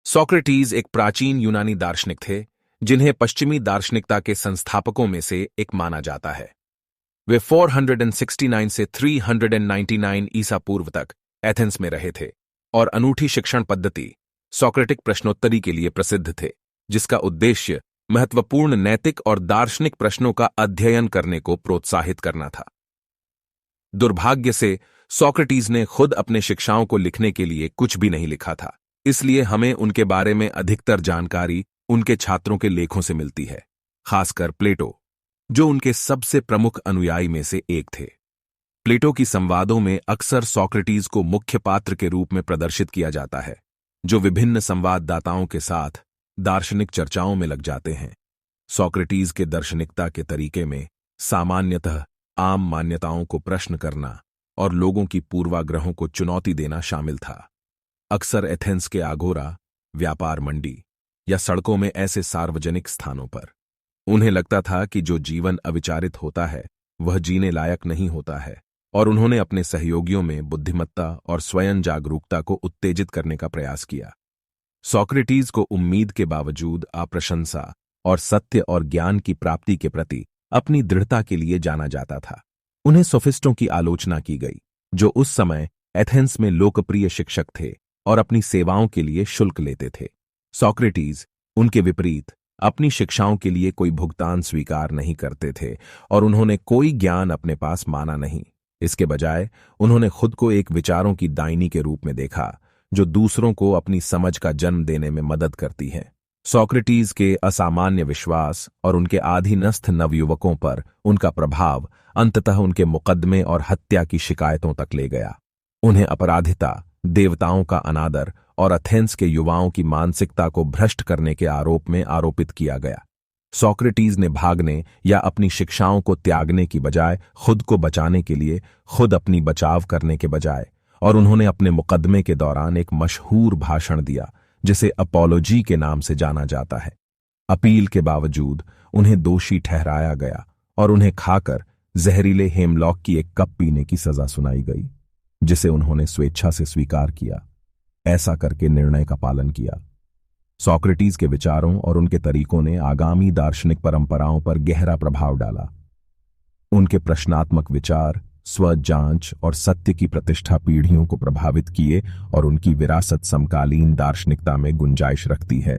Socrates एक प्राचीन यूनानी दार्शनिक थे जिन्हें पश्चिमी दार्शनिकता के संस्थापकों में से एक माना जाता है। वे 469 से 399 ईसा पूर्व तक एथेंस में रहे थे और अनूठी शिक्षण पद्धति सोक्रेटिक प्रश्नोत्तरी के लिए प्रसिद्ध थे, जिसका उद्देश्य महत्वपूर्ण नैतिक और दार्शनिक प्रश्नों का अध्ययन करने को प्रोत्साहित करना था। दुर्भाग्य से सोक्रेटीज ने खुद अपने शिक्षाओं को लिखने के लिए कुछ भी नहीं लिखा था, इसलिए हमें उनके बारे में अधिकतर जानकारी उनके छात्रों के लेखों से मिलती है, खासकर प्लेटो, जो उनके सबसे प्रमुख अनुयायी में से एक थे। प्लेटो की संवादों में अक्सर सोक्रेटीज को मुख्य पात्र के रूप में प्रदर्शित किया जाता है, जो विभिन्न संवाददाताओं के साथ दार्शनिक चर्चाओं में लग जाते हैं। सोक्रेटीज के दार्शनिकता के तरीके में सामान्यतः आम मान्यताओं को प्रश्न करना और लोगों की पूर्वाग्रहों को चुनौती देना शामिल था। अक्सर एथेंस के आगोरा, व्यापार मंडी या सड़कों में ऐसे सार्वजनिक स्थानों पर उन्हें लगता था कि जो जीवन अविचारित होता है वह जीने लायक नहीं होता है, और उन्होंने अपने सहयोगियों में बुद्धिमत्ता और स्वयं जागरूकता को उत्तेजित करने का प्रयास किया। सोक्रेटीज को उम्मीद के बावजूद अप्रशंसा और सत्य और ज्ञान की प्राप्ति के प्रति अपनी दृढ़ता के लिए जाना जाता था। उन्हें सोफिस्टों की आलोचना की गई, जो उस समय एथेंस में लोकप्रिय शिक्षक थे और अपनी सेवाओं के लिए शुल्क लेते थे। सोक्रेटीज उनके विपरीत अपनी शिक्षाओं के लिए कोई भुगतान स्वीकार नहीं करते थे और उन्होंने कोई ज्ञान अपने पास माना नहीं। इसके बजाय उन्होंने खुद को एक विचारों की दायनी के रूप में देखा, जो दूसरों को अपनी समझ का जन्म देने में मदद करती है। सोक्रेटीज के असामान्य विश्वास और उनके आधीनस्थ नवयुवकों पर उनका प्रभाव अंततः उनके मुकदमे और हत्या की शिकायतों तक ले गया। उन्हें अपराधिता, देवताओं का अनादर और एथेंस के युवाओं की मानसिकता को भ्रष्ट करने के आरोप में आरोपित किया गया। सोक्रेटीज ने भागने या अपनी शिक्षाओं को त्यागने की बजाय खुद को बचाने के लिए खुद अपनी बचाव करने के बजाय, और उन्होंने अपने मुकदमे के दौरान एक मशहूर भाषण दिया जिसे अपोलोजी के नाम से जाना जाता है। अपील के बावजूद उन्हें दोषी ठहराया गया और उन्हें खाकर जहरीले हेमलॉक की एक कप पीने की सजा सुनाई गई, जिसे उन्होंने स्वेच्छा से स्वीकार किया। ऐसा करके निर्णय का पालन किया। सोक्रेटीज के विचारों और उनके तरीकों ने आगामी दार्शनिक परंपराओं पर गहरा प्रभाव डाला। उनके प्रश्नात्मक विचार, स्वजांच और सत्य की प्रतिष्ठा पीढ़ियों को प्रभावित किए और उनकी विरासत समकालीन दार्शनिकता में गुंजाइश रखती है।